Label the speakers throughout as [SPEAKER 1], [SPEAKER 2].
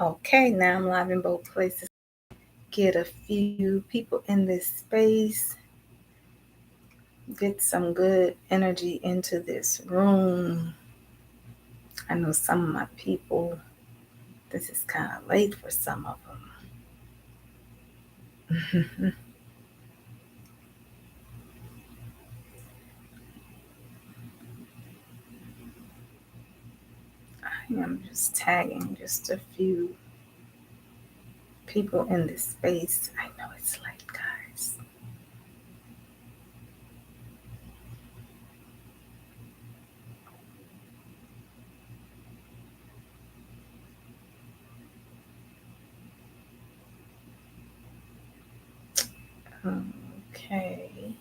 [SPEAKER 1] Okay, now I'm live in both places. Get a few people in this space. Get some good energy into this room. I know some of my people, this is kind of late for some of them. I am just tagging just a few people in this space. I know it's late, guys. Okay.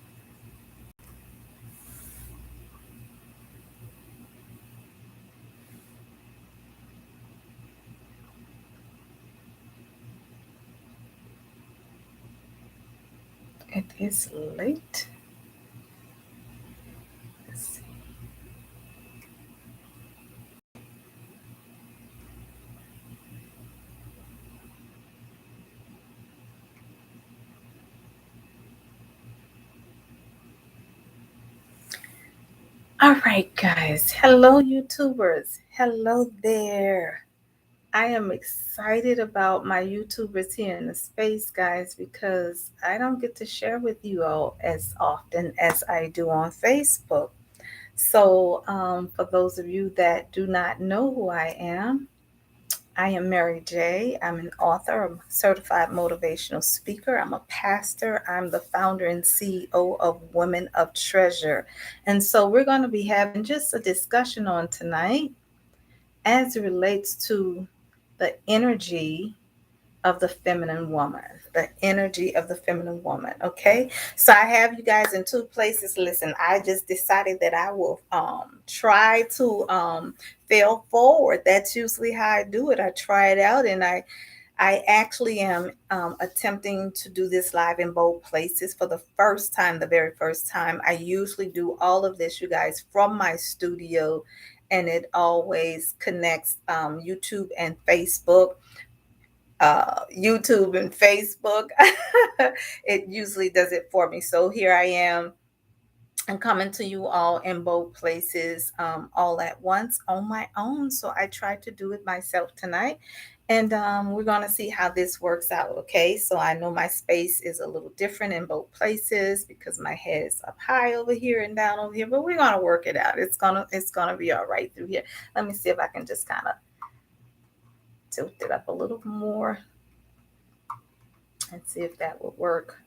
[SPEAKER 1] It is late. Let's see. All right, guys. Hello, YouTubers. Hello there. I am excited about my YouTubers here in the space, guys, because I don't get to share with you all as often as I do on Facebook. So, for those of you that do not know who I am Mary J. I'm an author, I'm a certified motivational speaker, I'm a pastor, I'm the founder and CEO of Women of Treasure. And so, we're going to be having just a discussion on tonight as it relates to the energy of the feminine woman. The energy of the feminine woman. Okay. So I have you guys in two places. Listen, I just decided that I will try to fail forward. That's usually how I do it. I try it out and I actually am attempting to do this live in both places for the first time, the very first time. I usually do all of this, you guys, from my studio, and it always connects YouTube and Facebook. YouTube and Facebook. It usually does it for me. So here I am. I'm coming to you all in both places all at once on my own. So I tried to do it myself tonight. And we're going to see how this works out. Okay. So I know my space is a little different in both places because my head's up high over here and down over here, but we're going to work it out. It's gonna be all right through here. Let me see if I can just kind of tilt it up a little more and see if that will work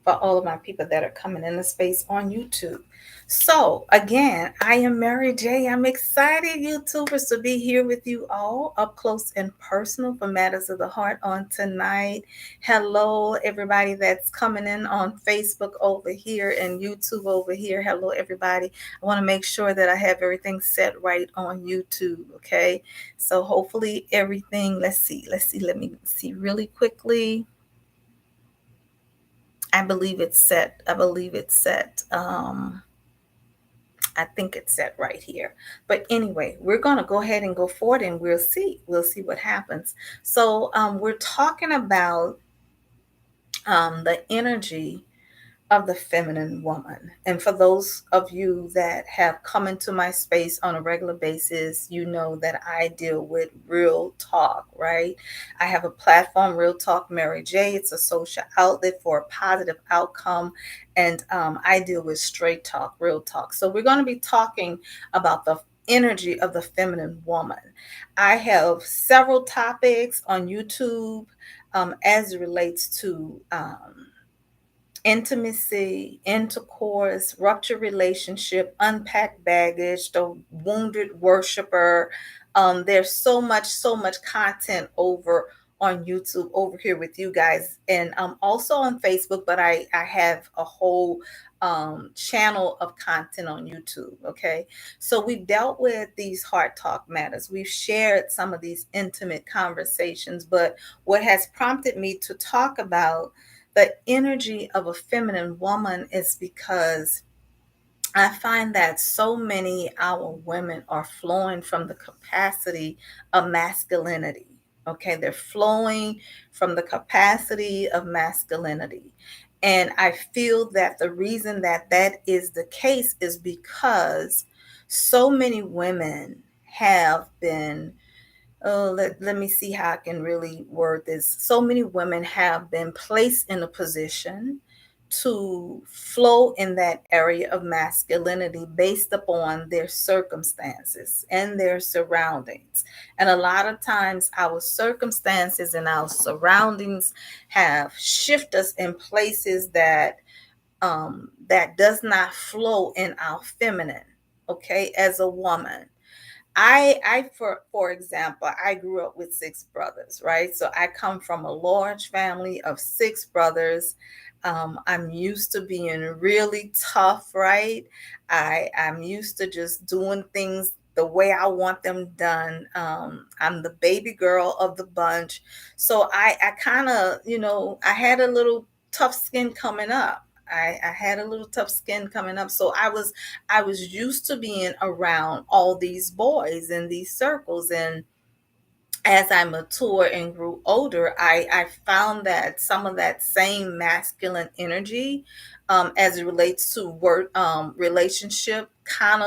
[SPEAKER 1] for all of my people that are coming in the space on YouTube. So, again, I am Mary J. I'm excited, YouTubers, to be here with you all up close and personal for Matters of the Heart on tonight. Hello, everybody that's coming in on Facebook over here and YouTube over here. Hello, everybody. I want to make sure that I have everything set right on YouTube, okay? So, hopefully, everything, let me see really quickly. I believe it's set. I believe it's set. I think it's set right here. But anyway, we're going to go ahead and go forward and we'll see. We'll see what happens. So we're talking about the energy of the feminine woman. And for those of you that have come into my space on a regular basis, you know that I deal with real talk, right? I have a platform, Real Talk Mary J. It's a social outlet for a positive outcome. And I deal with straight talk, real talk. So we're going to be talking about the energy of the feminine woman. I have several topics on YouTube as it relates to intimacy, intercourse, rupture relationship, unpack baggage, the wounded worshiper. There's so much content over on YouTube over here with you guys, and also on Facebook. But I have a whole channel of content on YouTube. Okay, so we've dealt with these heart talk matters. We've shared some of these intimate conversations, but what has prompted me to talk about the energy of a feminine woman is because I find that so many our women are flowing from the capacity of masculinity. Okay, they're flowing from the capacity of masculinity. And I feel that the reason that that is the case is because so many women have been, oh, let me see how I can really word this. So many women have been placed in a position to flow in that area of masculinity based upon their circumstances and their surroundings. And a lot of times, our circumstances and our surroundings have shifted us in places that does not flow in our feminine. Okay, as a woman, for example, I grew up with six brothers, right? So I come from a large family of six brothers. I'm used to being really tough, right? I'm used to just doing things the way I want them done. I'm the baby girl of the bunch, so I kind of, I had a little tough skin coming up. I had a little tough skin coming up, so I was used to being around all these boys in these circles. And as I matured and grew older, I found that some of that same masculine energy, as it relates to work, relationship, kind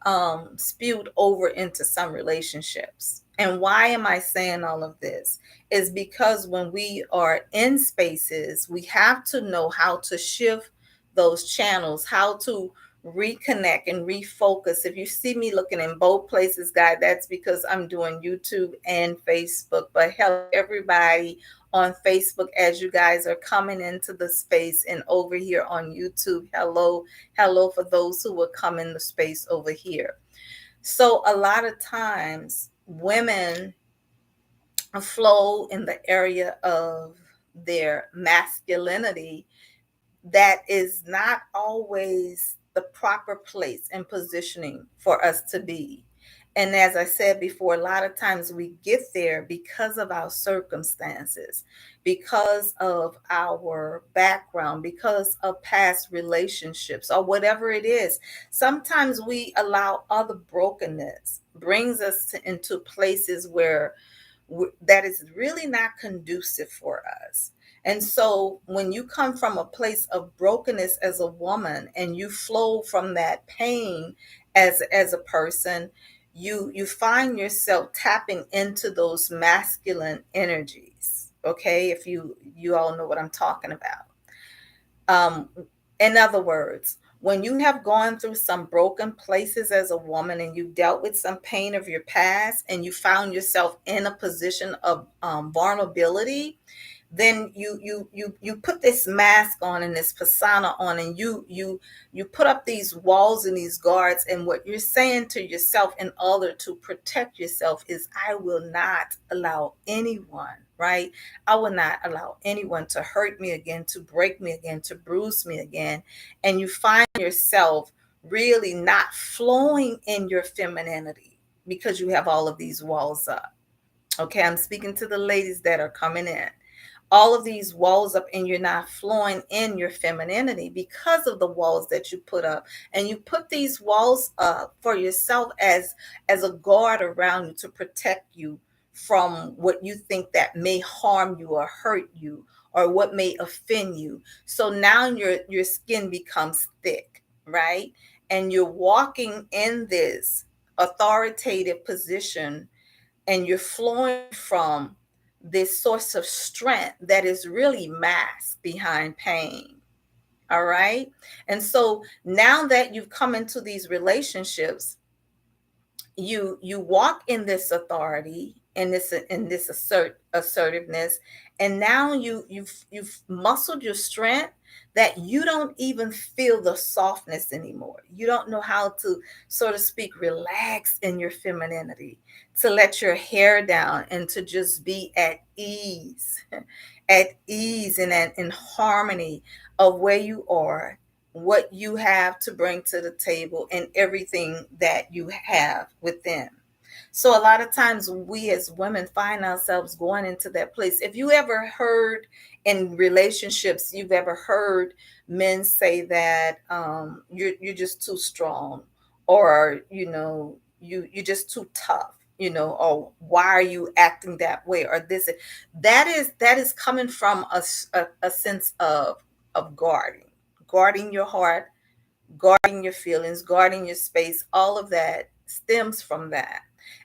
[SPEAKER 1] of spewed over into some relationships. And why am I saying all of this? Is because when we are in spaces, we have to know how to shift those channels, how to reconnect and refocus. If you see me looking in both places, guys, that's because I'm doing YouTube and Facebook. But hello, everybody on Facebook, as you guys are coming into the space, and over here on YouTube, hello for those who will come in the space over here. So a lot of times women flow in the area of their masculinity that is not always the proper place and positioning for us to be. And as I said before, a lot of times we get there because of our circumstances, because of our background, because of past relationships, or whatever it is. Sometimes we allow other brokenness brings us into places where that is really not conducive for us. And so when you come from a place of brokenness as a woman and you flow from that pain as a person, you find yourself tapping into those masculine energies. Okay, if you all know what I'm talking about. Um, in other words, when you have gone through some broken places as a woman and you dealt with some pain of your past and you found yourself in a position of vulnerability, then you put this mask on and this persona on, and you put up these walls and these guards, and what you're saying to yourself in order to protect yourself is, I will not allow anyone, right? I will not allow anyone to hurt me again, to break me again, to bruise me again. And you find yourself really not flowing in your femininity because you have all of these walls up. Okay, I'm speaking to the ladies that are coming in. All of these walls up, and you're not flowing in your femininity because of the walls that you put up. And you put these walls up for yourself as a guard around you to protect you from what you think that may harm you or hurt you, or what may offend you. So now your skin becomes thick, right? And you're walking in this authoritative position, and you're flowing from this source of strength that is really masked behind pain. All right. And so now that you've come into these relationships, you walk in this authority and this assertiveness, and now you've muscled your strength that you don't even feel the softness anymore. You don't know how to, so to speak, relax in your femininity, to let your hair down and to just be at ease at ease and in harmony of where you are, what you have to bring to the table, and everything that you have within. So a lot of times we as women find ourselves going into that place. If you ever heard in relationships, you've ever heard men say that you're just too strong, or you're just too tough. or why are you acting that way, or this. That is coming from a sense of guarding your heart, guarding your feelings, guarding your space. All of that stems from that.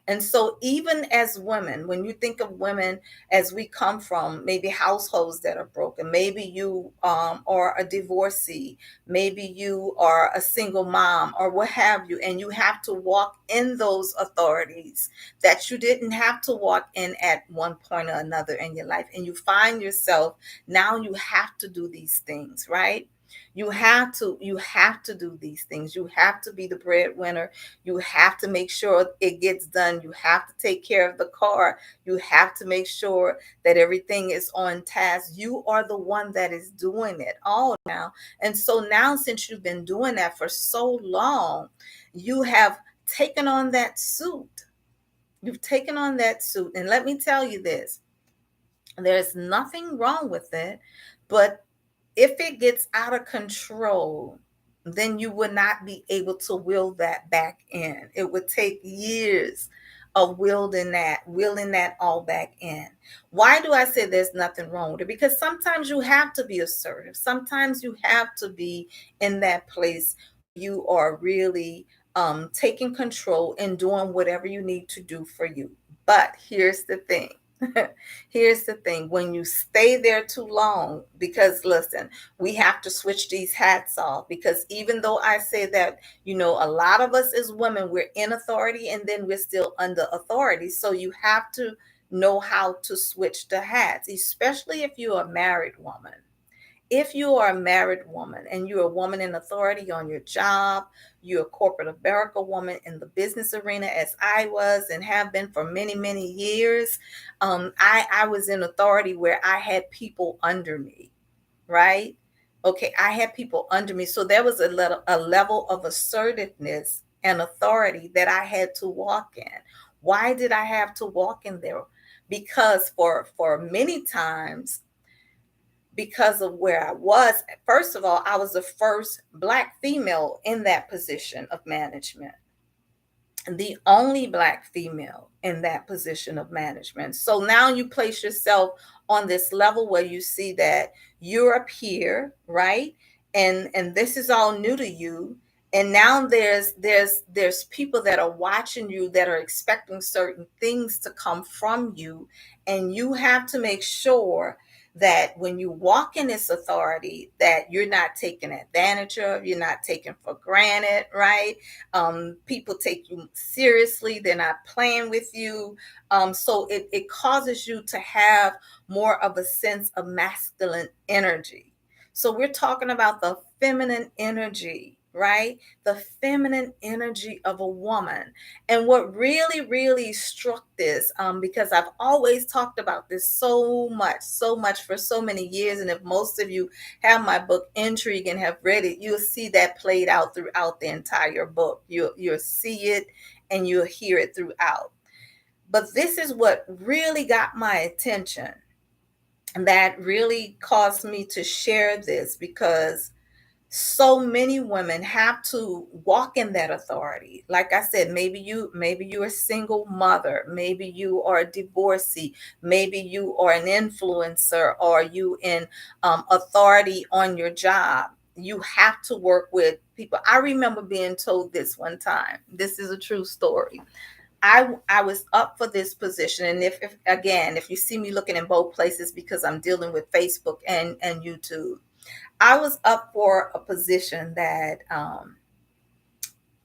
[SPEAKER 1] And so, even as women, when you think of women, as we come from maybe households that are broken, maybe you are a divorcee, maybe you are a single mom, or what have you, and you have to walk in those authorities that you didn't have to walk in at one point or another in your life. And you find yourself now you have to do these things, right? You have to do these things. You have to be the breadwinner. You have to make sure it gets done. You have to take care of the car. You have to make sure that everything is on task. You are the one that is doing it all now. And so now, since you've been doing that for so long, you have taken on that suit. You've taken on that suit. And let me tell you this, there's nothing wrong with it, but if it gets out of control, then you would not be able to will that back in. It would take years of wielding that all back in. Why do I say there's nothing wrong with it? Because sometimes you have to be assertive. Sometimes you have to be in that place. You are really taking control and doing whatever you need to do for you. But here's the thing. Here's the thing, when you stay there too long, because listen, we have to switch these hats off, because even though I say that, a lot of us as women, we're in authority and then we're still under authority. So you have to know how to switch the hats, especially if you're a married woman. If you are a married woman and you're a woman in authority on your job, you're a corporate America woman in the business arena, as I was and have been for many, many years. I was in authority where I had people under me, right? Okay, I had people under me. So there was a level of assertiveness and authority that I had to walk in. Why did I have to walk in there? Because for many times, because of where I was. First of all, I was the first Black female in that position of management, the only Black female in that position of management. So now you place yourself on this level where you see that you're up here, right? And this is all new to you. And now there's people that are watching you, that are expecting certain things to come from you, and you have to make sure that when you walk in this authority, that you're not taken advantage of, you're not taken for granted, right? People take you seriously, they're not playing with you. So it causes you to have more of a sense of masculine energy. So we're talking about the feminine energy, right? The feminine energy of a woman. And what really, really struck this, because I've always talked about this so much for so many years. And if most of you have my book Intrigue and have read it, you'll see that played out throughout the entire book. You'll see it and you'll hear it throughout. But this is what really got my attention, and that really caused me to share this, because so many women have to walk in that authority. Like I said, maybe you're a single mother, maybe you are a divorcee, maybe you are an influencer, or you in authority on your job. You have to work with people. I remember being told this one time. This is a true story. I was up for this position, and if again, if you see me looking in both places, because I'm dealing with Facebook and YouTube, I was up for a position that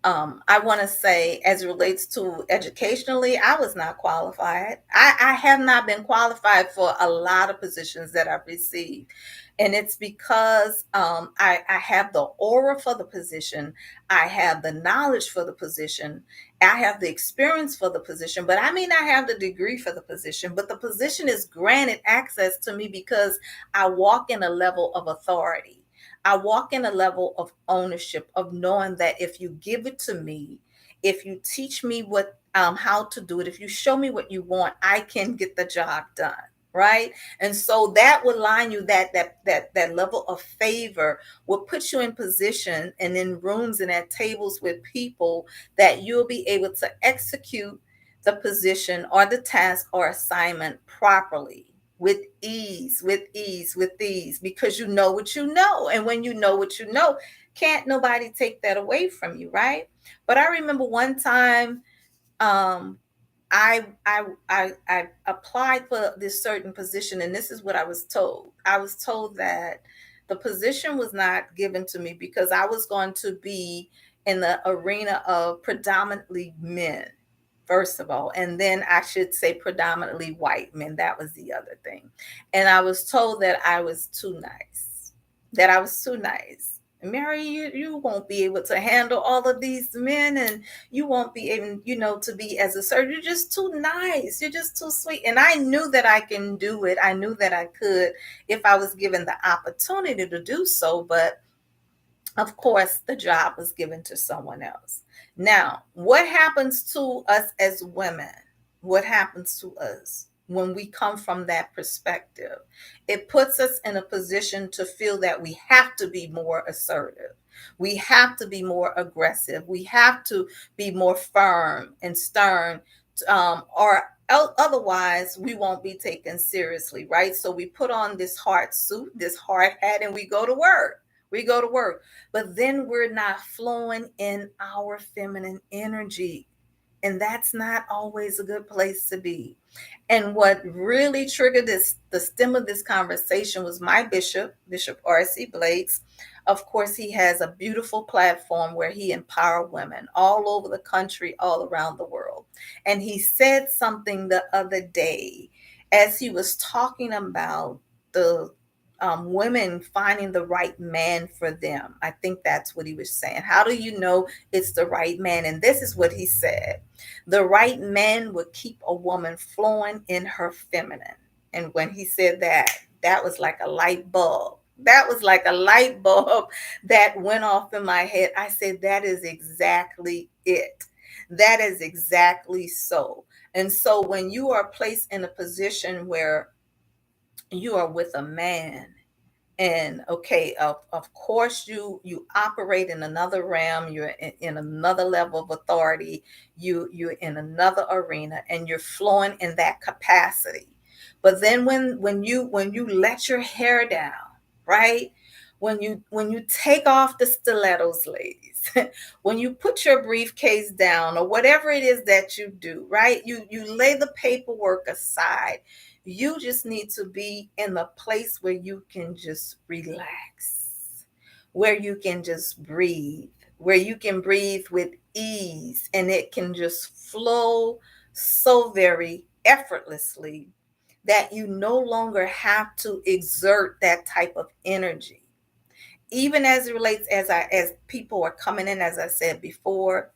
[SPEAKER 1] I want to say, as it relates to educationally, I was not qualified. I have not been qualified for a lot of positions that I've received. And it's because I have the aura for the position, I have the knowledge for the position, I have the experience for the position, but I may not have the degree for the position. But the position is granted access to me because I walk in a level of authority. I walk in a level of ownership, of knowing that if you give it to me, if you teach me what how to do it, if you show me what you want, I can get the job done. Right. And so that would line you, that level of favor will put you in position and in rooms and at tables with people that you'll be able to execute the position or the task or assignment properly, with ease, because you know what you know. And when you know what you know, can't nobody take that away from you, right? But I remember one time, um, I applied for this certain position, and this is what I was told. I was told that the position was not given to me because I was going to be in the arena of predominantly men, first of all, and then I should say predominantly white men. That was the other thing. And I was told that I was too nice, that I was too nice. Mary, you won't be able to handle all of these men, and you won't be able, to be as a surgeon. You're just too nice. You're just too sweet. And I knew that I can do it. I knew that I could if I was given the opportunity to do so. But of course, the job was given to someone else. Now, what happens to us as women? What happens to us when we come from that perspective? It puts us in a position to feel that we have to be more assertive. We have to be more aggressive. We have to be more firm and stern, or otherwise we won't be taken seriously, right? So we put on this hard suit, this hard hat, and we go to work. We go to work, but then we're not flowing in our feminine energy. And that's not always a good place to be. And what really triggered the stem of this conversation was my bishop, Bishop R.C. Blakes. Of course, he has a beautiful platform where he empowers women all over the country, all around the world. And he said something the other day as he was talking about the women finding the right man for them. I think that's what he was saying. How do you know it's the right man? And this is what he said: the right man would keep a woman flowing in her feminine. And when he said that, that was like a light bulb. That was like a light bulb that went off in my head. I said, that is exactly it. That is exactly so. And so when you are placed in a position where you are with a man, and okay, of course you operate in another realm, you're in another level of authority, you're in another arena, and you're flowing in that capacity. But then when you let your hair down, right, when you take off the stilettos, ladies, when you put your briefcase down, or whatever it is that you do, right, you lay the paperwork aside. You just need to be in a place where you can just relax, where you can just breathe, where you can breathe with ease, and it can just flow so very effortlessly that you no longer have to exert that type of energy. Even as it relates, as people are coming in, as I said before,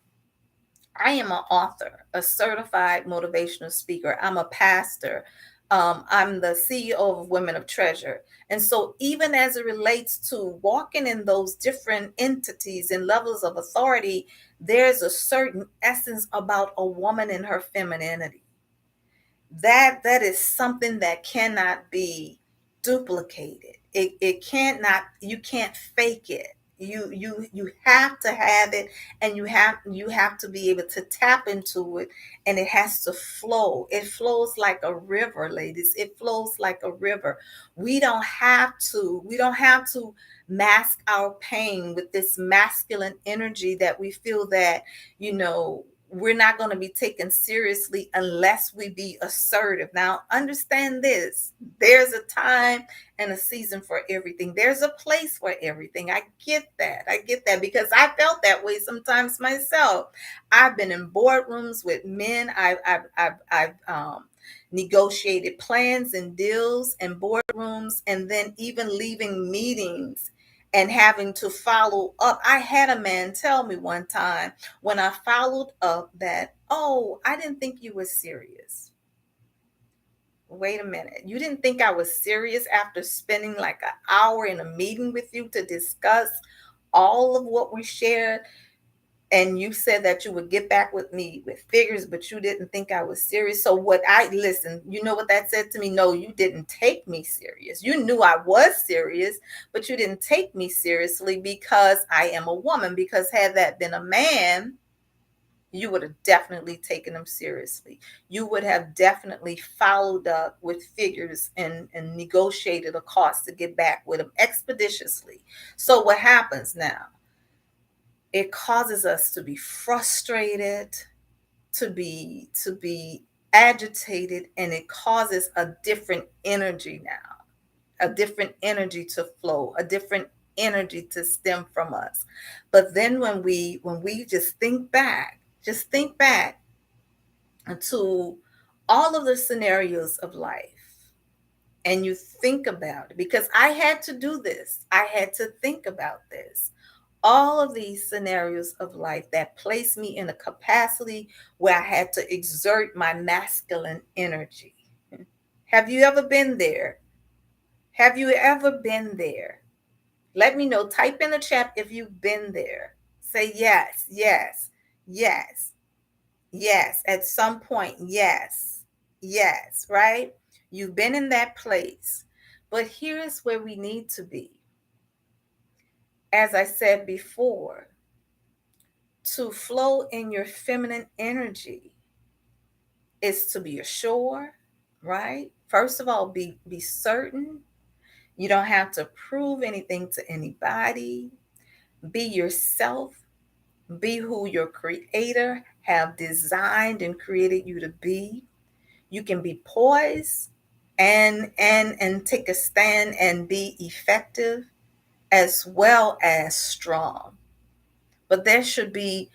[SPEAKER 1] I am an author, a certified motivational speaker. I'm a pastor. I'm the CEO of Women of Treasure. And so, even as it relates to walking in those different entities and levels of authority, there's a certain essence about a woman in her femininity. That is something that cannot be duplicated. It cannot, you can't fake it. You have to have it, and you have to be able to tap into it, and it has to flow. It flows like a river, ladies. It flows like a river. We don't have to mask our pain with this masculine energy that we feel that, you know, we're not going to be taken seriously unless we be assertive. Now, understand this: there's a time and a season for everything. There's a place for everything. I get that. I get that because I felt that way sometimes myself. I've been in boardrooms with men. I've negotiated plans and deals and boardrooms, and then even leaving meetings and having to follow up. I had a man tell me one time when I followed up that, oh, I didn't think you were serious. Wait a minute. You didn't think I was serious after spending like an hour in a meeting with you to discuss all of what we shared? And you said that you would get back with me with figures, but you didn't think I was serious. So listen, you know what that said to me? No, you didn't take me serious. You knew I was serious, but you didn't take me seriously because I am a woman. Because had that been a man, you would have definitely taken them seriously. You would have definitely followed up with figures and negotiated a cost to get back with them expeditiously. So what happens now? It causes us to be frustrated, to be agitated, and it causes a different energy now, a different energy to flow, a different energy to stem from us. But then when we just think back to all of the scenarios of life, and you think about it, because I had to do this, I had to think about this, all of these scenarios of life that placed me in a capacity where I had to exert my masculine energy. Have you ever been there? Have you ever been there? Let me know. Type in the chat if you've been there. Say yes, yes, yes, yes. At some point, yes, yes, right? You've been in that place. But here's where we need to be. As I said before, to flow in your feminine energy is to be assured, right? First of all, be certain. You don't have to prove anything to anybody. Be yourself. Be who your creator have designed and created you to be. You can be poised and take a stand and be effective as well as strong. But there should be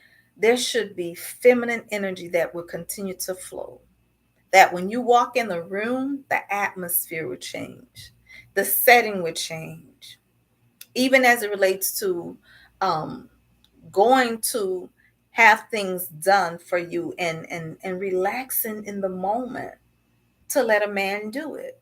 [SPEAKER 1] feminine energy that will continue to flow. That when you walk in the room, the atmosphere will change, the setting will change, even as it relates to um, going to have things done for you and relaxing in the moment to let a man do it.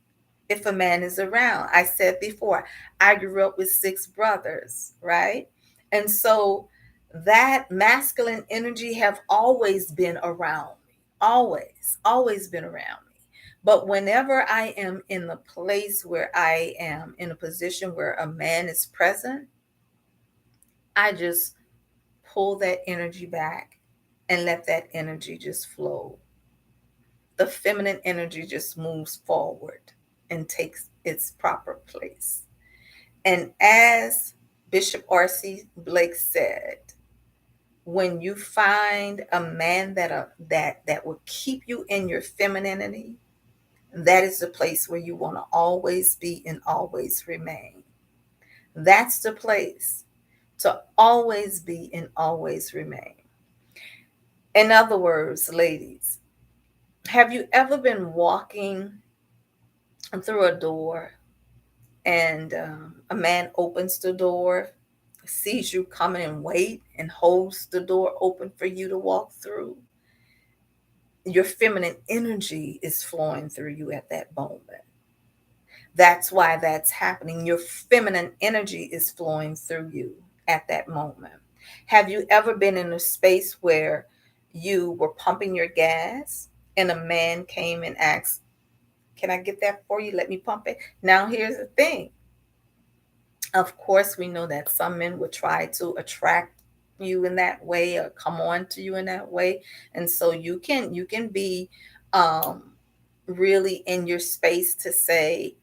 [SPEAKER 1] If a man is around, I said before, I grew up with six brothers, right? And so that masculine energy have always been around me, always been around me. But whenever I am in the place where I am in a position where a man is present, I just pull that energy back and let that energy just flow. The feminine energy just moves forward and takes its proper place. And as Bishop R.C. Blake said, when you find a man that will keep you in your femininity, that is the place where you want to always be and always remain. That's the place to always be and always remain. In other words, ladies, have you ever been walking through a door and a man opens the door, sees you coming and wait and holds the door open for you to walk through? Your feminine energy is flowing through you at that moment. That's why that's happening. Your feminine energy is flowing through you at that moment. Have you ever been in a space where you were pumping your gas and a man came and asked, "Can I get that for you? Let me pump it." Now, here's the thing. Of course, we know that some men would try to attract you in that way or come on to you in that way. And so you can be um, really in your space to say,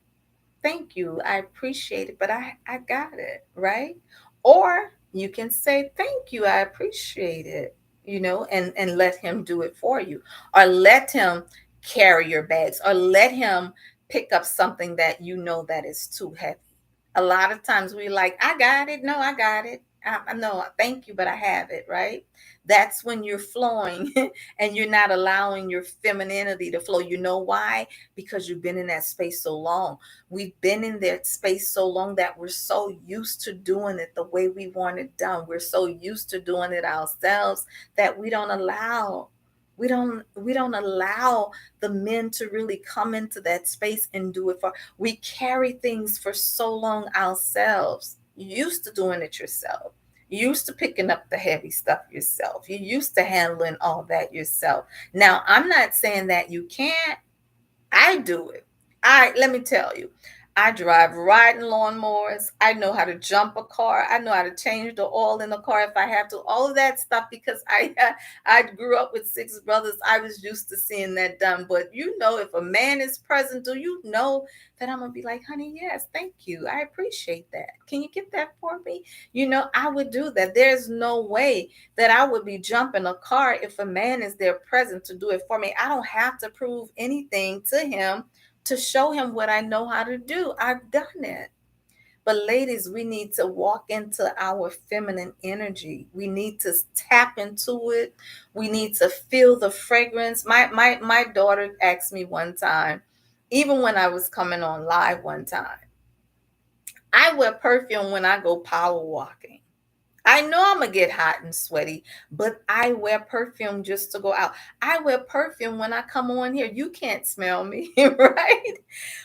[SPEAKER 1] "Thank you, I appreciate it, but I got it," right? Or you can say, "Thank you, I appreciate it," and let him do it for you, or let him carry your bags, or let him pick up something that you know that is too heavy. A lot of times we like, "I got it. No, I got it. I know, thank you, but I have it," right? That's when you're flowing and you're not allowing your femininity to flow. You know why? Because you've been in that space so long. We've been in that space so long that we're so used to doing it the way we want it done. We're so used to doing it ourselves that we don't allow the men to really come into that space and do it for. We carry things for so long ourselves. You used to doing it yourself. You used to picking up the heavy stuff yourself. You used to handling all that yourself. Now, I'm not saying that you can't. I do it. Let me tell you. I drive riding lawnmowers. I know how to jump a car. I know how to change the oil in the car if I have to. All of that stuff because I grew up with six brothers. I was used to seeing that done. But if a man is present, do you know that I'm gonna be like, honey, yes, thank you. I appreciate that. Can you get that for me? I would do that. There's no way that I would be jumping a car if a man is there present to do it for me. I don't have to prove anything to him to show him what I know how to do. I've done it. But ladies, we need to walk into our feminine energy. We need to tap into it. We need to feel the fragrance. My daughter asked me one time, even when I was coming on live one time, I wear perfume when I go power walking. I know I'm gonna get hot and sweaty, but I wear perfume just to go out. I wear perfume when I come on here. You can't smell me, right?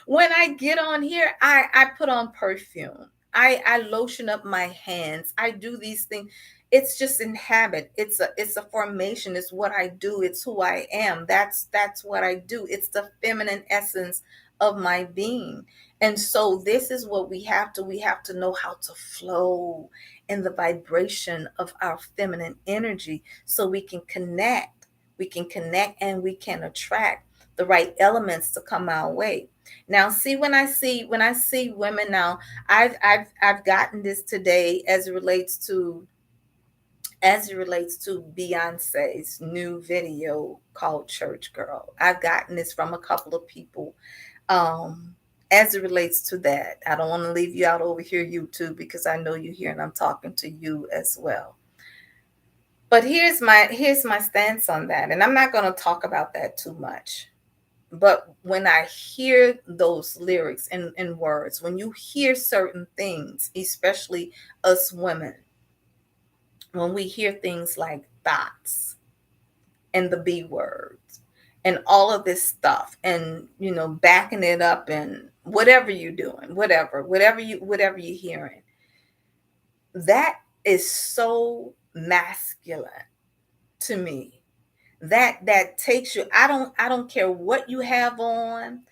[SPEAKER 1] When I get on here, I put on perfume. I lotion up my hands. I do these things. It's just in habit. It's a formation. It's what I do. It's who I am. That's what I do. It's the feminine essence of my being. And so this is what we have to know how to flow in the vibration of our feminine energy so we can connect and we can attract the right elements to come our way. Now see, when I see women now, I've gotten this today as it relates to Beyonce's new video called Church Girl. I've gotten this from a couple of people. Um, as it relates to that, I don't want to leave you out over here, YouTube, because I know you here and I'm talking to you as well. But here's my stance on that, and I'm not going to talk about that too much. But when I hear those lyrics and words, when you hear certain things, especially us women, when we hear things like thoughts and the B words and all of this stuff, and backing it up, and whatever you're doing, whatever you're hearing, that is so masculine to me. That takes you. I don't care what you have on.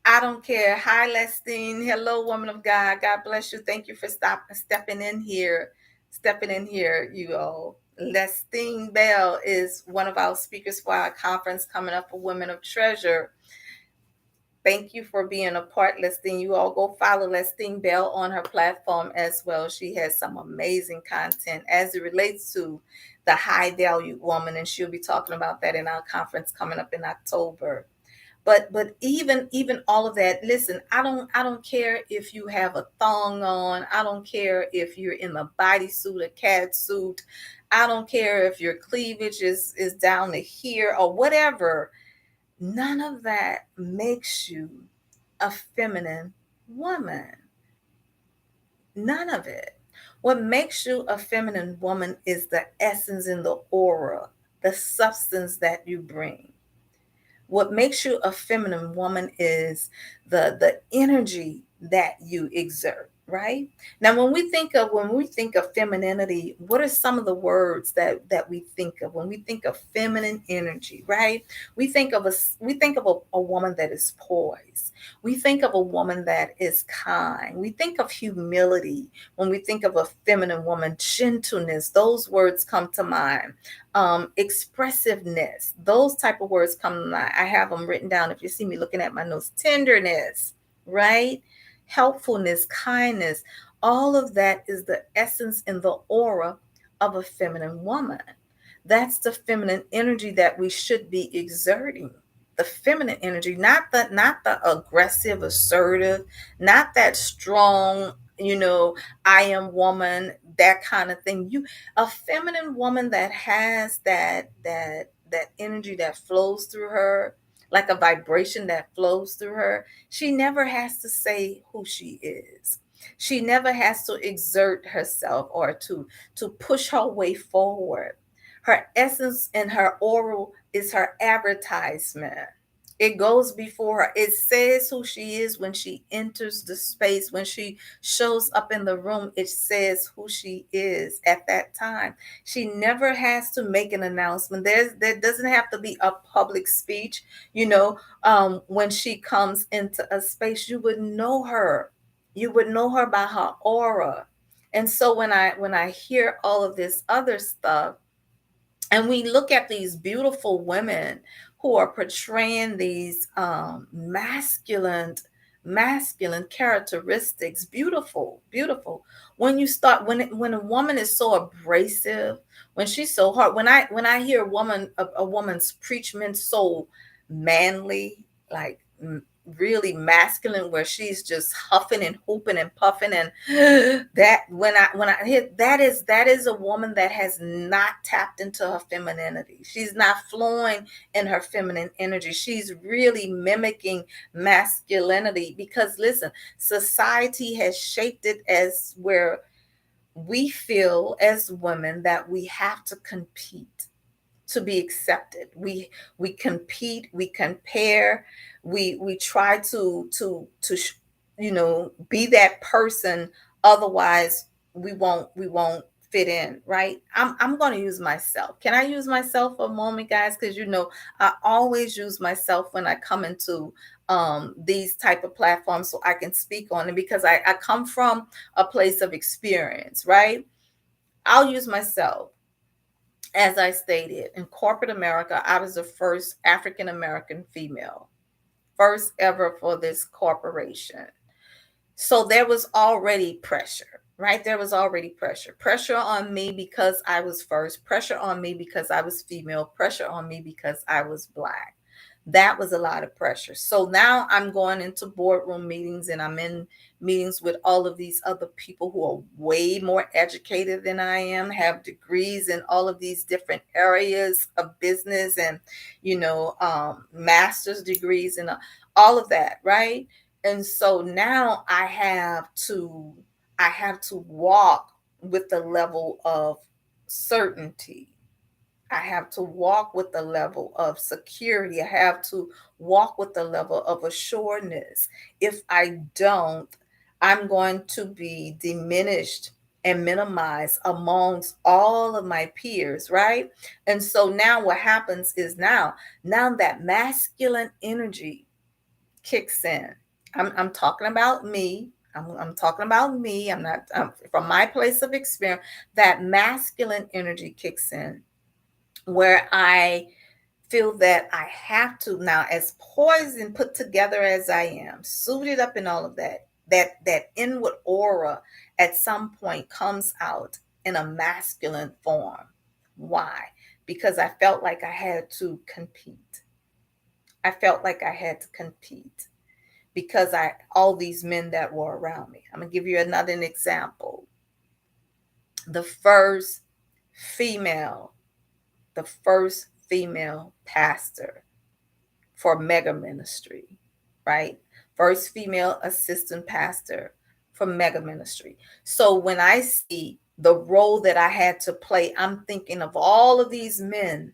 [SPEAKER 1] I don't care. Hi, Lestine. Hello, woman of God. God bless you. Thank you for stepping in here. Stepping in here, you all. Lestine Bell is one of our speakers for our conference coming up for Women of Treasure. Thank you for being a part, Lestine. You all go follow Lestine Bell on her platform as well. She has some amazing content as it relates to the high value woman, and she'll be talking about that in our conference coming up in October. But even all of that, listen, I don't care if you have a thong on. I don't care if you're in a bodysuit, a cat suit. I don't care if your cleavage is down to here or whatever. None of that makes you a feminine woman. None of it. What makes you a feminine woman is the essence in the aura, the substance that you bring. What makes you a feminine woman is the energy that you exert, right? Now when we think of femininity, what are some of the words that we think of when we think of feminine energy, right? We think of a woman that is poised. We think of a woman that is kind. We think of humility. When we think of a feminine woman, gentleness, those words come to mind. Expressiveness, those type of words come to mind. I have them written down if you see me looking at my notes. Tenderness, right? Helpfulness, kindness, all of that is the essence and the aura of a feminine woman. That's the feminine energy that we should be exerting. The feminine energy, not the aggressive, assertive, not that strong, I am woman, that kind of thing. A feminine woman that has that energy that flows through her, like a vibration that flows through her. She never has to say who she is. She never has to exert herself or to push her way forward. Her essence and her oral is her advertisement. It goes before her. It says who she is when she enters the space. When she shows up in the room, it says who she is at that time. She never has to make an announcement. There doesn't have to be a public speech. When she comes into a space, you would know her. You would know her by her aura. And so when I hear all of this other stuff, and we look at these beautiful women who are portraying these masculine characteristics, beautiful. When a woman is so abrasive, when she's so hard, when I hear a woman's preachment so manly, like really masculine, where she's just huffing and hooping and puffing, and that when I hit that is a woman that has not tapped into her femininity. She's not flowing in her feminine energy. She's really mimicking masculinity, because listen, society has shaped it as where we feel as women that we have to compete to be accepted. We compete, we compare, we try to be that person. Otherwise, we won't fit in, right? I'm going to use myself. Can I use myself for a moment, guys? Because I always use myself when I come into these type of platforms, so I can speak on it, because I come from a place of experience, right? I'll use myself. As I stated, in corporate America, I was the first African American female, first ever for this corporation. So there was already pressure, right? There was already pressure on me because I was first, pressure on me because I was female, pressure on me because I was Black. That was a lot of pressure. So now I'm going into boardroom meetings, and I'm in meetings with all of these other people who are way more educated than I am, have degrees in all of these different areas of business, and master's degrees, and all of that, right? And so now I have to walk with the level of certainty. I have to walk with the level of security. I have to walk with the level of assuredness. If I don't, I'm going to be diminished and minimized amongst all of my peers, right? And so now what happens is now that masculine energy kicks in. I'm talking about me. I'm talking about me. I'm not from my place of experience. That masculine energy kicks in, where I feel that I have to now, as poised and put together as I am, suited up and all of that. That inward aura at some point comes out in a masculine form. Why? Because I felt like I had to compete. I felt like I had to compete because I all these men that were around me. I'm gonna give you another example. The first female, the first female pastor for Mega Ministry, right? First female assistant pastor for Mega Ministry. So when I see the role that I had to play, I'm thinking of all of these men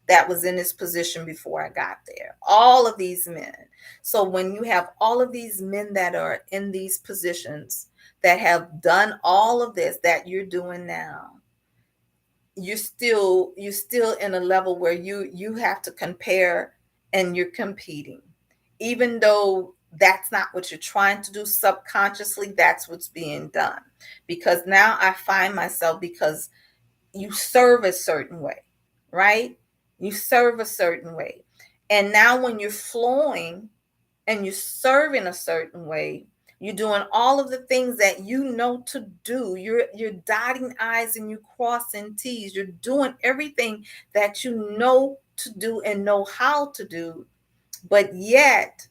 [SPEAKER 1] that was in this position before I got there. All of these men. So when you have all of these men that are in these positions that have done all of this that you're doing now, you're still in a level where you have to compare, and you're competing, even though that's not what you're trying to do. Subconsciously, that's what's being done, because now I find myself, because you serve a certain way, right? You serve a certain way, and now when you're flowing and you serve in a certain way, you're doing all of the things that you know to do. You're dotting I's and you crossing T's. You're doing everything that you know to do and know how to do. But yet,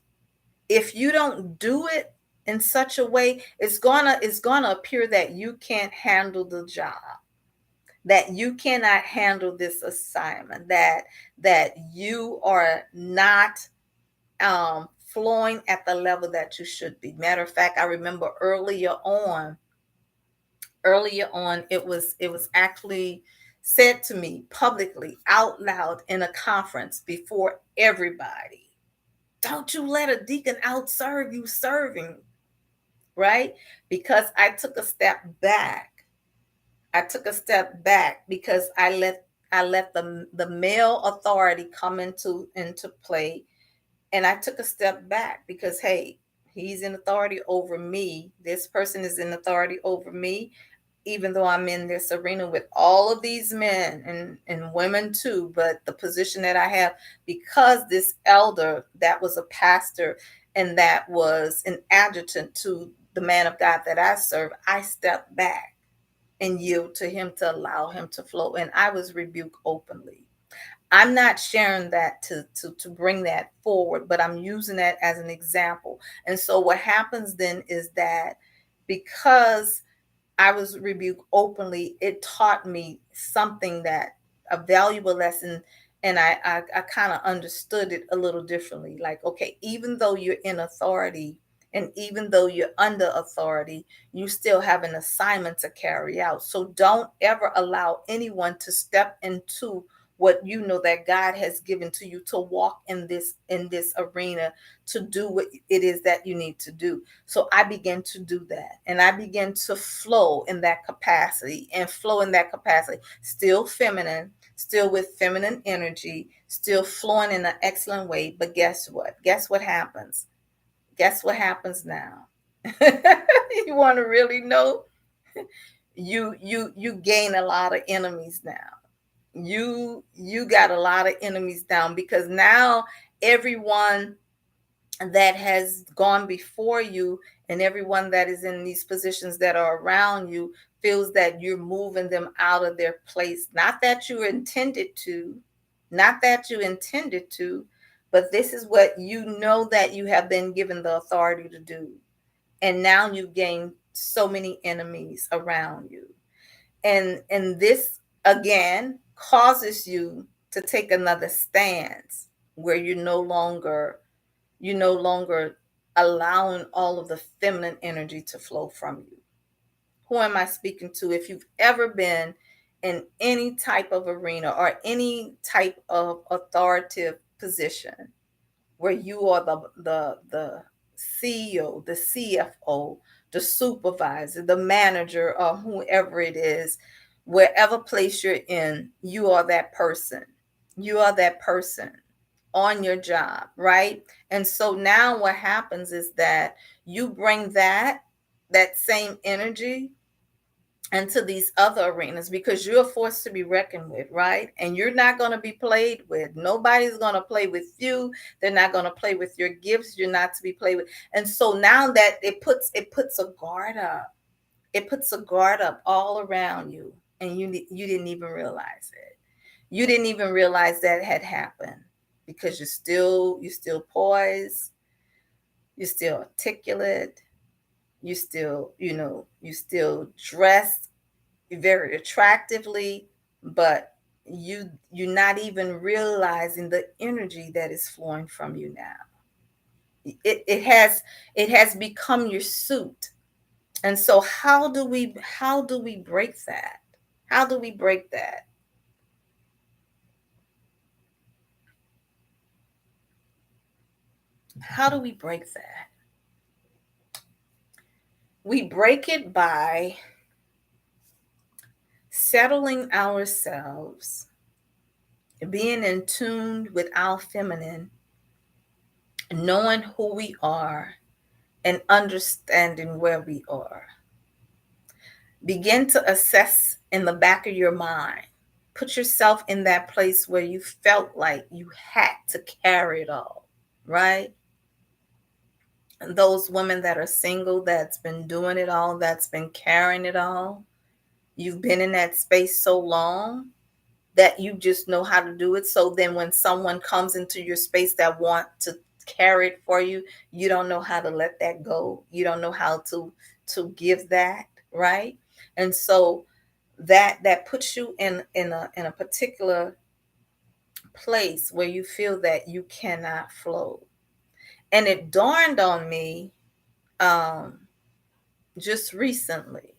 [SPEAKER 1] if you don't do it in such a way, it's gonna appear that you can't handle the job, that you cannot handle this assignment, that you are not flowing at the level that you should be. Matter of fact, I remember earlier on, it was actually said to me publicly out loud in a conference before everybody. Don't you let a deacon outserve you serving, right? Because I took a step back. I took a step back because I let the male authority come into play, and I took a step back because hey, he's in authority over me. This person is in authority over me, even though I'm in this arena with all of these men and women too. But the position that I have, because this elder that was a pastor and that was an adjutant to the man of God that I serve, I stepped back and yield to him to allow him to flow. And I was rebuked openly. I'm not sharing that to bring that forward, but I'm using that as an example. And so what happens then is that because I was rebuked openly, it taught me something, that a valuable lesson. And I kind of understood it a little differently. Like, okay, even though you're in authority and even though you're under authority, you still have an assignment to carry out. So don't ever allow anyone to step into what you know that God has given to you, to walk in this arena, to do what it is that you need to do. So I began to do that, and I began to flow in that capacity, still feminine, still with feminine energy, still flowing in an excellent way. But guess what? Guess what happens? Guess what happens now? You want to really know? You gain a lot of enemies now. You got a lot of enemies down, because now everyone that has gone before you and everyone that is in these positions that are around you feels that you're moving them out of their place. Not that you intended to, not that you intended to, but this is what you know that you have been given the authority to do. And now you've gained so many enemies around you. And this again causes you to take another stance where you're no longer allowing all of the feminine energy to flow from you. Who am I speaking to? If you've ever been in any type of arena or any type of authoritative position where you are the CEO, the CFO, the supervisor, the manager, or whoever it is, wherever place you're in, you are that person. You are that person on your job, right? And so now what happens is that you bring that same energy into these other arenas, because you're a force to be reckoned with, right? And you're not going to be played with. Nobody's going to play with you. They're not going to play with your gifts. You're not to be played with. And so now that it puts a guard up. It puts a guard up all around you, and you didn't even realize it. You didn't even realize that had happened, because you're still poised, you're still articulate, you still dressed very attractively, but you're not even realizing the energy that is flowing from you now. It has become your suit. And so how do we break that? How do we break that? How do we break that? We break it by settling ourselves, being in tune with our feminine, knowing who we are, and understanding where we are. Begin to assess in the back of your mind. Put yourself in that place where you felt like you had to carry it all, right? And those women that are single, that's been doing it all, that's been carrying it all. You've been in that space so long that you just know how to do it. So then when someone comes into your space that want to carry it for you, you don't know how to let that go. You don't know how to give that, right? And so that puts you in a particular place where you feel that you cannot flow. And it dawned on me um just recently.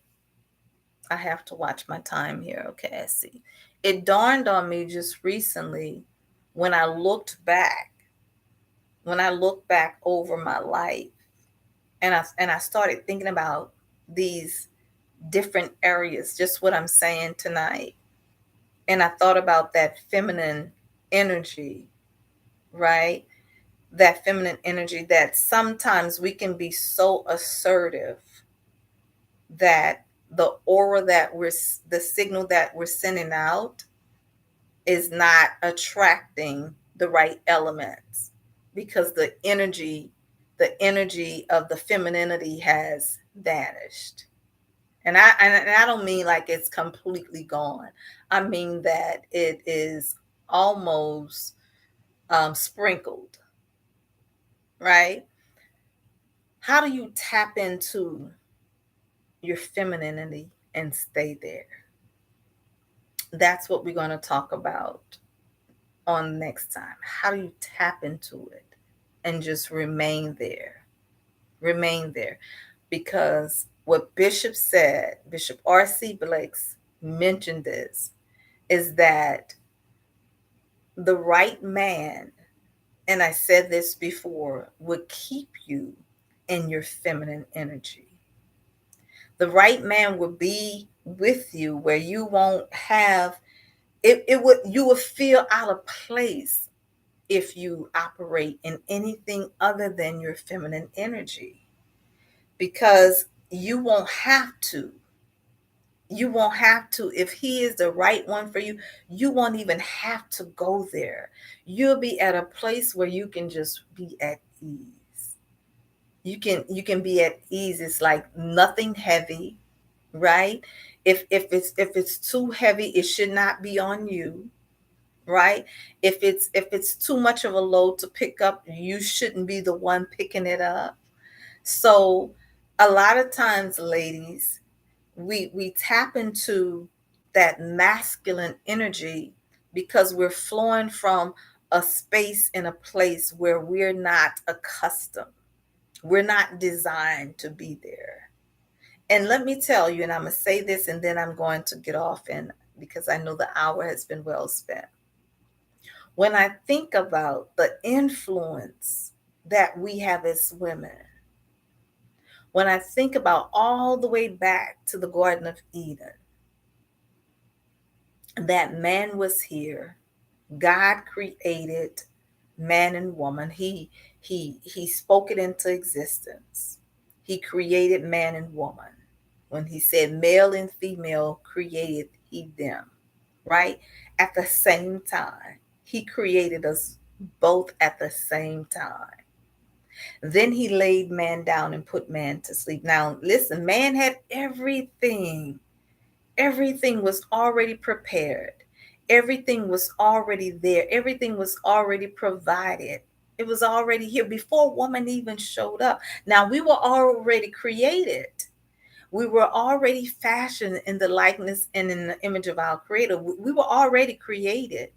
[SPEAKER 1] I have to watch my time here. Okay, I see. It dawned on me just recently when I looked back when I look back over my life and I started thinking about these different areas, just what I'm saying tonight. And I thought about that feminine energy, right? That feminine energy that sometimes we can be so assertive that the aura that the signal that we're sending out is not attracting the right elements because the energy of the femininity has vanished. And I don't mean like it's completely gone. I mean that it is almost sprinkled, right? How do you tap into your femininity and stay there? That's what we're going to talk about on next time. How do you tap into it and just remain there? Remain there. Because what Bishop said, Bishop R.C. Blakes mentioned this, is that the right man, and I said this before, would keep you in your feminine energy. The right man would be with you where you won't have it would you would feel out of place if you operate in anything other than your feminine energy, because you won't have to if he is the right one for you. You won't even have to go there. You'll be at a place where you can just be at ease. You can be at ease. It's like nothing heavy, right? If it's too heavy, it should not be on you, right? If it's too much of a load to pick up, you shouldn't be the one picking it up. So a lot of times, ladies, we tap into that masculine energy because we're flowing from a space and a place where we're not accustomed. We're not designed to be there. And let me tell you, and I'm going to say this and then I'm going to get off, and because I know the hour has been well spent. When I think about the influence that we have as women, when I think about all the way back to the Garden of Eden, that man was here. God created man and woman. He spoke it into existence. He created man and woman. When he said male and female created he them, right? At the same time. He created us both at the same time. Then he laid man down and put man to sleep. Now, listen, man had everything. Everything was already prepared. Everything was already there. Everything was already provided. It was already here before woman even showed up. Now, we were already created. We were already fashioned in the likeness and in the image of our creator. We were already created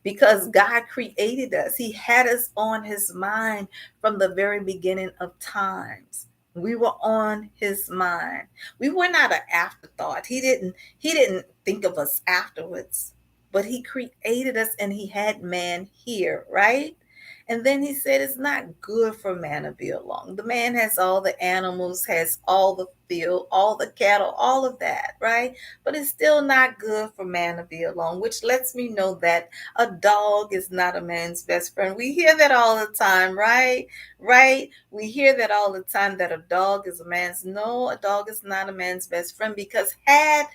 [SPEAKER 1] because God created us. He had us on his mind from the very beginning of times. We were on his mind. We were not an afterthought. He didn't think of us afterwards, but he created us and he had man here, right? And then he said, it's not good for man to be alone. The man has all the animals, has all the field, all the cattle, all of that, right? But it's still not good for man to be alone, which lets me know that a dog is not a man's best friend. We hear that all the time, right? Right? We hear that all the time that a dog is a man's. No, a dog is not a man's best friend, because had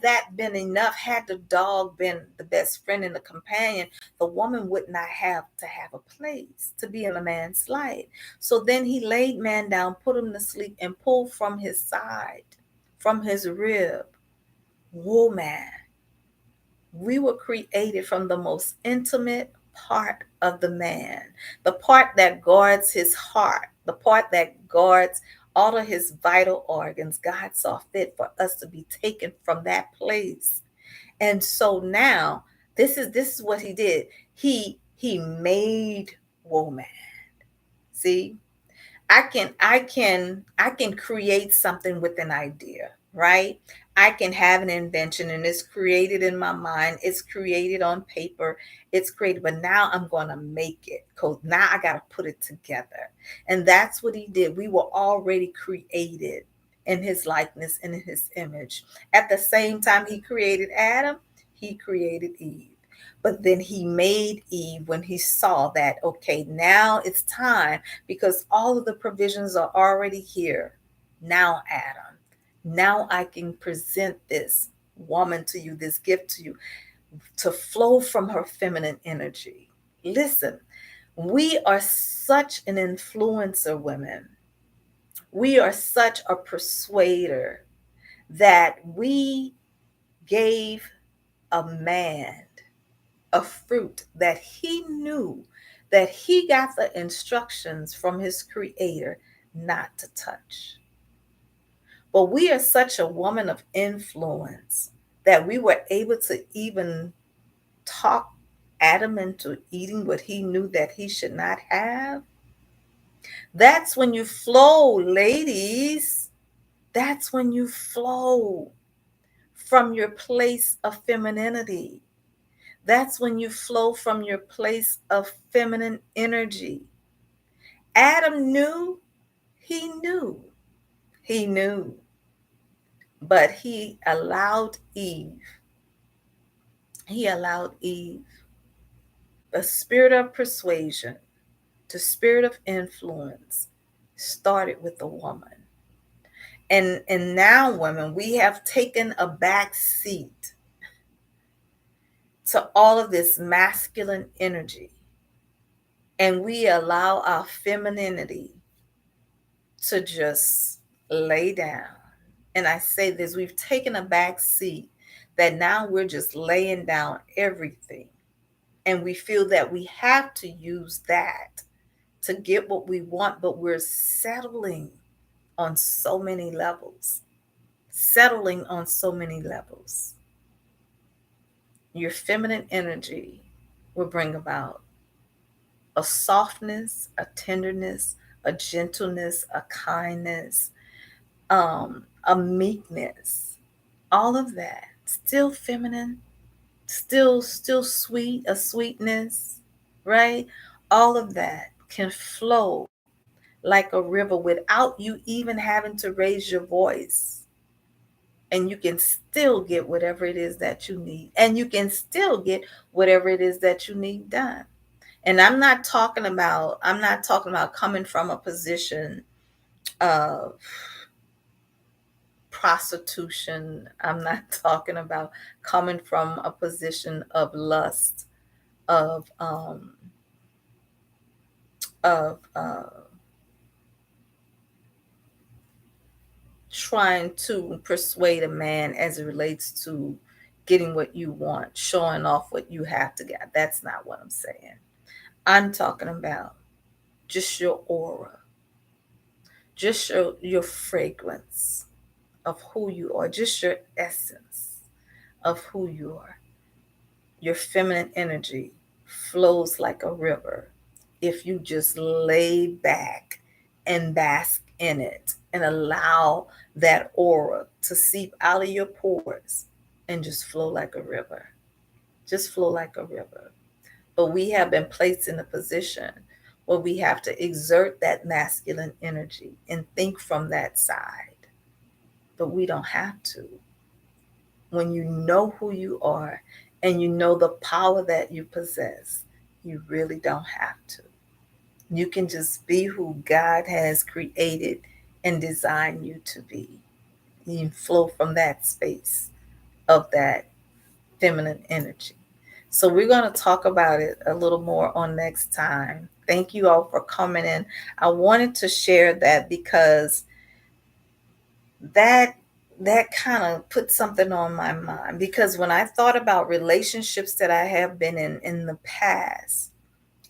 [SPEAKER 1] that been enough, had the dog been the best friend and the companion, the woman would not have to have a place to be in a man's life. So then he laid man down, put him to sleep, and pulled from his side, from his rib, woman. We were created from the most intimate part of the man, the part that guards his heart, the part that guards all of his vital organs. God saw fit for us to be taken from that place. And so now this is what he did. He made woman. See, I can create something with an idea, right? I can have an invention and it's created in my mind, it's created on paper, it's created, but now I'm going to make it because now I got to put it together. And that's what he did. We were already created in his likeness and in his image. At the same time he created Adam, he created Eve. But then he made Eve when he saw that, okay, now it's time because all of the provisions are already here. Now, Adam, now I can present this woman to you, this gift to you, to flow from her feminine energy. Listen, we are such an influencer, women. We are such a persuader that we gave a man a fruit that he knew that he got the instructions from his creator not to touch. But we are such a woman of influence that we were able to even talk Adam into eating what he knew that he should not have. That's when you flow, ladies. That's when you flow from your place of femininity. That's when you flow from your place of feminine energy. Adam knew, he knew, he knew, but he allowed Eve, the spirit of persuasion, the spirit of influence started with the woman. And now, women, we have taken a back seat to all of this masculine energy, and we allow our femininity to just lay down. And I say this, we've taken a back seat that now we're just laying down everything. And we feel that we have to use that to get what we want, but we're settling on so many levels. Settling on so many levels. Your feminine energy will bring about a softness, a tenderness, a gentleness, a kindness, a meekness, all of that. Still feminine, still sweet, a sweetness, right? All of that can flow like a river without you even having to raise your voice. And you can still get whatever it is that you need. And you can still get whatever it is that you need done. And I'm not talking about coming from a position of prostitution. I'm not talking about coming from a position of lust, of of trying to persuade a man as it relates to getting what you want, showing off what you have to get. That's not what I'm saying. I'm talking about just your aura, just your fragrance of who you are, just your essence of who you are. Your feminine energy flows like a river if you just lay back and bask in it and allow that aura to seep out of your pores and just flow like a river. Just flow like a river. But we have been placed in a position where we have to exert that masculine energy and think from that side. But we don't have to. When you know who you are and you know the power that you possess, you really don't have to. You can just be who God has created and designed you to be. You can flow from that space of that feminine energy. So we're going to talk about it a little more on next time. Thank you all for coming in. I wanted to share that because that kind of put something on my mind, because when I thought about relationships that I have been in the past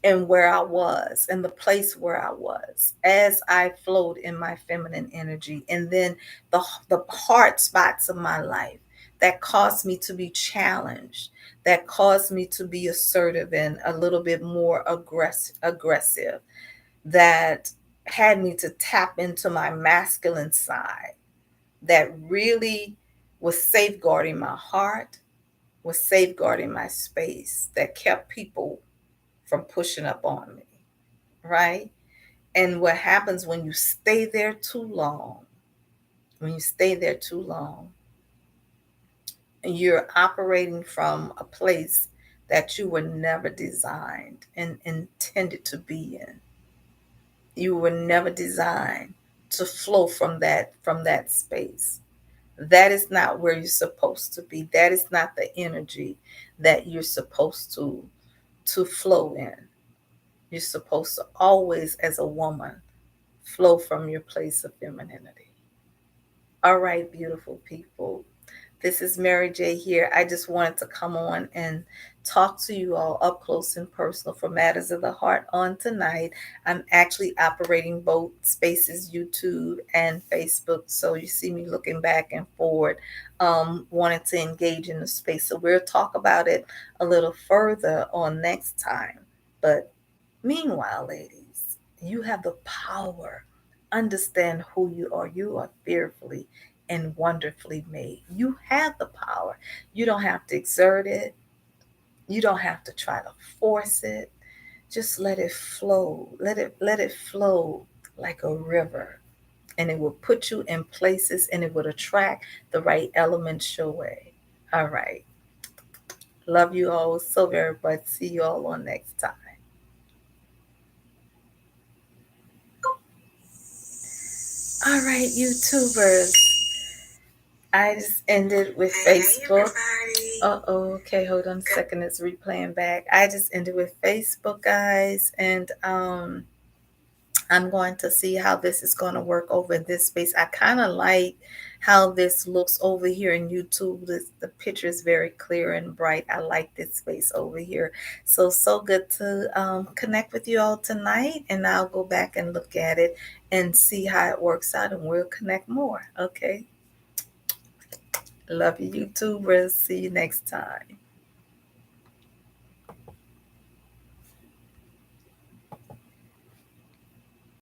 [SPEAKER 1] and where I was and the place where I was as I flowed in my feminine energy, and then the hard spots of my life that caused me to be challenged, that caused me to be assertive and a little bit more aggressive, that had me to tap into my masculine side, that really was safeguarding my heart, was safeguarding my space, that kept people from pushing up on me, right? And what happens when you stay there too long, when you stay there too long, and you're operating from a place that you were never designed and intended to be in. You were never designed to flow from that space. That is not where you're supposed to be. That is not the energy that you're supposed to flow in. You're supposed to always, as a woman, flow from your place of femininity. All right, beautiful people. This is Mary J here. I just wanted to come on and talk to you all up close and personal for Matters of the Heart on tonight. I'm actually operating both spaces, YouTube and Facebook. So you see me looking back and forward, wanting to engage in the space. So we'll talk about it a little further on next time. But meanwhile, ladies, you have the power. Understand who you are. You are fearfully and wonderfully made. You have the power. You don't have to exert it. You don't have to try to force it. Just let it flow. Let it flow like a river. And it will put you in places and it would attract the right elements your way. All right. Love you all so very much. See you all on next time. All right, YouTubers. I just ended with Facebook. Uh-oh, okay, hold on a second. It's replaying back. I just ended with Facebook, guys, and I'm going to see how this is going to work over in this space. I kind of like how this looks over here in YouTube. The picture is very clear and bright. I like this space over here. So good to connect with you all tonight, and I'll go back and look at it and see how it works out, and we'll connect more. Okay. Love you, YouTubers. See you next time.